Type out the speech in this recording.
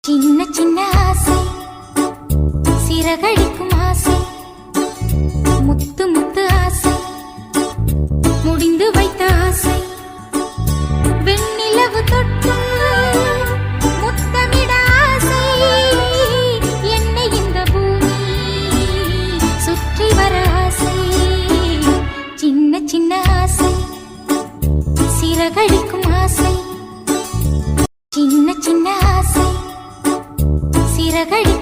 சின்ன சின்ன ஆசை, சிறகடிக்கும் ஆசை, முத்து முத்து ஆசை, முடிந்து வைத்த ஆசை, வெண்ணிலவு தொட்டு முத்தமிட ஆசை, என்னை இந்த பூமி சுற்றி வர ஆசை. சின்ன சின்ன ஆசை, சிறகடிக்கும் ஆசை, சின்ன சின்ன ஆசை, சிறகடி